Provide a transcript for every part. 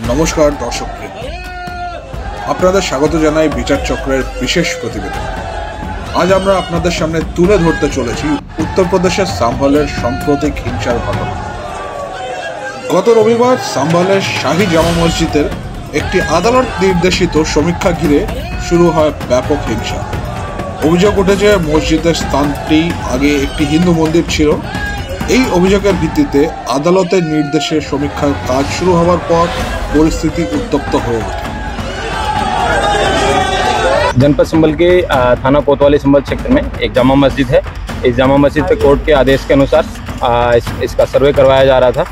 নমস্কার দর্শক আপনাদের স্বাগত জানাই বিচার চক্রের বিশেষ প্রতিবেদন। আজ আমরা আপনাদের সামনে তুলে ধরতে চলেছি উত্তরপ্রদেশের সাম্ভালের সাম্প্রতিক হিংসার ঘটনা। গত রবিবার সাম্ভালের শাহী জামা মসজিদের একটি আদালত নির্দেশিত সমীক্ষা ঘিরে শুরু হয় ব্যাপক হিংসা। অভিযোগ উঠেছে মসজিদের স্থানটি আগে একটি হিন্দু মন্দির ছিল। এই অভিযোগের ভিত্তিতে আদালতের নির্দেশে সমীক্ষার কাজ শুরু হওয়ার পর পরিস্থিতি উত্তপ্ত হয়ে ওঠে। जनपद संभल के थाना कोतवाली संभल क्षेत्र में एक जामा मस्जिद है। इस जामा मस्जिद पे कोर्ट के आदेश के अनुसार इसका सर्वे करवाया जा रहा था,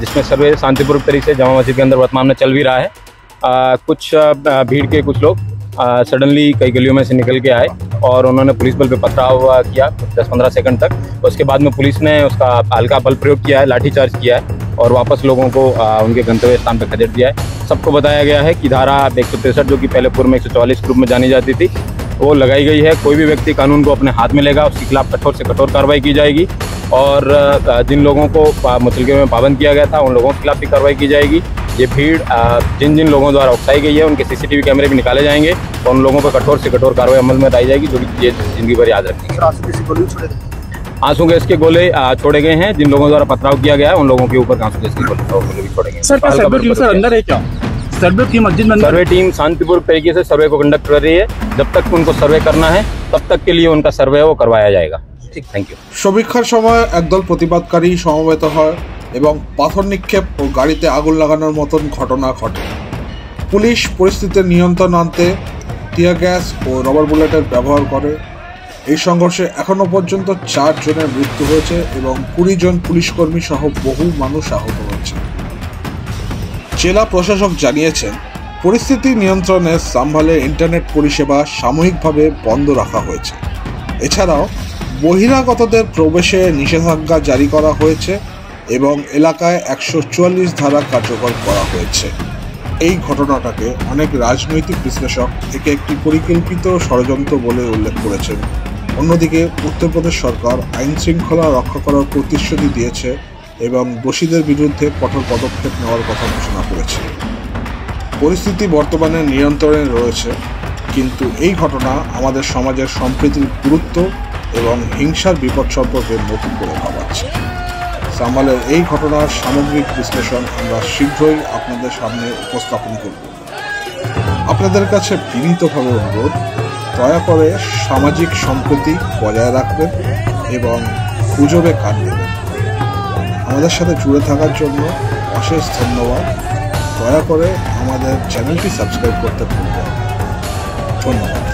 जिसमें सर्वे शांतिपूर्वक तरीके से जामा मस्जिद के अंदर वर्तमान में चल भी रहा है। कुछ भीड़ के कुछ लोग सडनली कई गलियों में से निकल के आए और उन्होंने पुलिस बल पे पथराव किया 10-15 सेकंड तक। उसके बाद में पुलिस ने उसका हल्का बल प्रयोग किया है, लाठीचार्ज किया है और वापस लोगों को उनके गंतव्य स्थान पर खदेड़ दिया है। सबको बताया गया है कि धारा 163 जो कि पहले पूर्व में 144 ग्रुप में जानी जाती थी वो लगाई गई है। कोई भी व्यक्ति कानून को अपने हाथ में लेगा उसके खिलाफ कठोर से कठोर कार्रवाई की जाएगी और जिन लोगों को मुचलके में पाबंद किया गया था उन लोगों के खिलाफ भी कार्रवाई की जाएगी। ये भीड़ जिन लोगों द्वारा उकसाई गई है उनके CCTV कैमरे भी निकाले जाएंगे और उन लोगों पर कठोर से कठोर कार्रवाई अमल में लाई जाएगी, जो कि ये जिंदगी भर याद रखेंगे। आंसू गैस के गोले छोड़े गए हैं। जिन लोगों द्वारा पथराव किया गया है उन लोगों के ऊपर आंसू गैस के गोले भी छोड़े गए। सर अंदर है क्या? सर्वे टीम मस्जिद में सर्वे टीम शांतिपूर्वक तरीके से सर्वे को कंडक्ट कर रही है। जब तक उनको सर्वे करना है तब तक के लिए उनका सर्वे वो करवाया जाएगा। ठीक, थैंक यू। সমীক্ষার সময় একদল প্রতিবাদকারী সমবেত হয় এবং পাথর নিক্ষেপ ও গাড়িতে আগুন লাগানোর মতন ঘটনা ঘটে। পুলিশ পরিস্থিতির নিয়ন্ত্রণ আনতে টিয়ার গ্যাস ও রবার বুলেটের ব্যবহার করে। এই সংঘর্ষে এখনো পর্যন্ত 4 জনের মৃত্যু হয়েছে এবং 20 জন পুলিশকর্মী সহ বহু মানুষ আহত হয়েছে। জেলা প্রশাসক জানিয়েছেন পরিস্থিতি নিয়ন্ত্রণে সাম্ভালের ইন্টারনেট পরিষেবা সাময়িকভাবে বন্ধ রাখা হয়েছে। এছাড়াও বহিরাগতদের প্রবেশে নিষেধাজ্ঞা জারি করা হয়েছে এবং এলাকায় 144 ধারা কার্যকর করা হয়েছে। এই ঘটনাটাকে অনেক রাজনৈতিক বিশ্লেষক একে একটি পরিকল্পিত ষড়যন্ত্র বলে উল্লেখ করেছেন। অন্যদিকে উত্তরপ্রদেশ সরকার আইন শৃঙ্খলা রক্ষা করার প্রতিশ্রুতি দিয়েছে এবং দোষীদের বিরুদ্ধে কঠোর পদক্ষেপ নেওয়ার কথা ঘোষণা করেছে। পরিস্থিতি বর্তমানে নিয়ন্ত্রণে রয়েছে, কিন্তু এই ঘটনা আমাদের সমাজের সম্প্রীতির গুরুত্ব এবং হিংসার বিপদ সম্পর্কে নতুন করে ভাবাচ্ছে। সাম্ভালের এই ঘটনার সামগ্রিক বিশ্লেষণ আমরা শীঘ্রই আপনাদের সামনে উপস্থাপন করব। আপনাদের কাছে বিনীতভাবে অনুরোধ, দয়া করে সামাজিক সম্প্রীতি বজায় রাখবেন এবং গুজবে কান দেবেন। আমাদের সাথে জুড়ে থাকার জন্য অশেষ ধন্যবাদ। দয়া করে আমাদের চ্যানেলটি সাবস্ক্রাইব করতে ভুলবেন না। ধন্যবাদ।